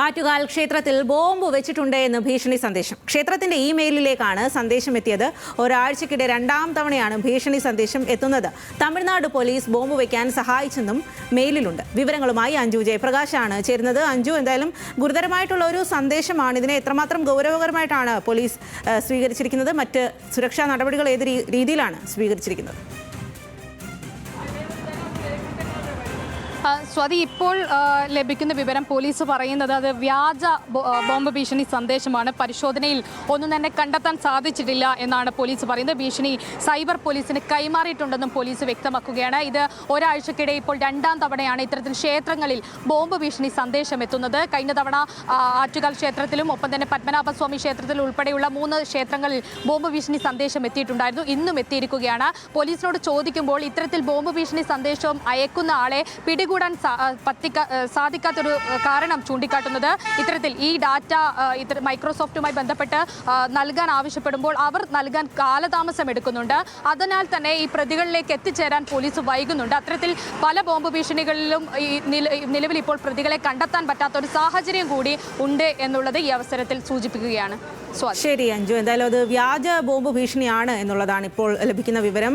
ആറ്റുകാൽ ക്ഷേത്രത്തിൽ ബോംബ് വെച്ചിട്ടുണ്ട് എന്ന് ഭീഷണി സന്ദേശം. ക്ഷേത്രത്തിന്റെ ഇമെയിലിലേക്കാണ് സന്ദേശം എത്തിയത്. ഒരാഴ്ചക്കിടെ രണ്ടാം തവണയാണ് ഭീഷണി സന്ദേശം എത്തുന്നത്. തമിഴ്നാട് പോലീസ് ബോംബ് വയ്ക്കാൻ സഹായിച്ചെന്നും മെയിലിലുണ്ട്. വിവരങ്ങളുമായി അഞ്ജു ജയപ്രകാശാണ് ചേരുന്നത്. അഞ്ജു, എന്തായാലും ഗുരുതരമായിട്ടുള്ള ഒരു സന്ദേശമാണ്. ഇതിനെ എത്രമാത്രം ഗൗരവകരമായിട്ടാണ് പോലീസ് സ്വീകരിച്ചിരിക്കുന്നത്? മറ്റ് സുരക്ഷാ നടപടികൾ ഏത് രീതിയിലാണ് സ്വീകരിച്ചിരിക്കുന്നത്? സ്വാതി, ഇപ്പോൾ ലഭിക്കുന്ന വിവരം പോലീസ് പറയുന്നത് അത് വ്യാജ ബോംബ് ഭീഷണി സന്ദേശമാണ്. പരിശോധനയിൽ ഒന്നും തന്നെ കണ്ടെത്താൻ സാധിച്ചിട്ടില്ല എന്നാണ് പോലീസ് പറയുന്നത്. ഭീഷണി സൈബർ പോലീസിന് കൈമാറിയിട്ടുണ്ടെന്നും പോലീസ് വ്യക്തമാക്കുകയാണ്. ഇത് ഒരാഴ്ചക്കിടെ ഇപ്പോൾ രണ്ടാം തവണയാണ് ഇത്തരത്തിൽ ക്ഷേത്രങ്ങളിൽ ബോംബ് ഭീഷണി സന്ദേശം എത്തുന്നത്. കഴിഞ്ഞ തവണ ആറ്റുകാൽ ക്ഷേത്രത്തിലും ഒപ്പം തന്നെ പത്മനാഭസ്വാമി ക്ഷേത്രത്തിൽ ഉൾപ്പെടെയുള്ള 3 ക്ഷേത്രങ്ങളിൽ ബോംബ് ഭീഷണി സന്ദേശം എത്തിയിട്ടുണ്ടായിരുന്നു. ഇന്നും എത്തിയിരിക്കുകയാണ്. പോലീസിനോട് ചോദിക്കുമ്പോൾ ഇത്തരത്തിൽ ബോംബ് ഭീഷണി സന്ദേശം അയക്കുന്ന ആളെ പിടികൂടാൻ സാധിക്കാത്തൊരു കാരണം ചൂണ്ടിക്കാട്ടുന്നത് ഇത്തരത്തിൽ ഈ ഡാറ്റ മൈക്രോസോഫ്റ്റുമായി ബന്ധപ്പെട്ട് നൽകാൻ ആവശ്യപ്പെടുമ്പോൾ അവർ നൽകാൻ കാലതാമസം എടുക്കുന്നുണ്ട്. അതിനാൽ തന്നെ ഈ പ്രതികളിലേക്ക് എത്തിച്ചേരാൻ പോലീസ് വൈകുന്നുണ്ട്. അത്തരത്തിൽ പല ബോംബ് ഭീഷണികളിലും നിലവിൽ ഇപ്പോൾ പ്രതികളെ കണ്ടെത്താൻ പറ്റാത്ത ഒരു സാഹചര്യം കൂടി ഉണ്ട് എന്നുള്ളത് ഈ അവസരത്തിൽ സൂചിപ്പിക്കുകയാണ്. ശരി അഞ്ജു, എന്തായാലും അത് വ്യാജ ബോംബ് ഭീഷണിയാണ് എന്നുള്ളതാണ് ഇപ്പോൾ ലഭിക്കുന്ന വിവരം.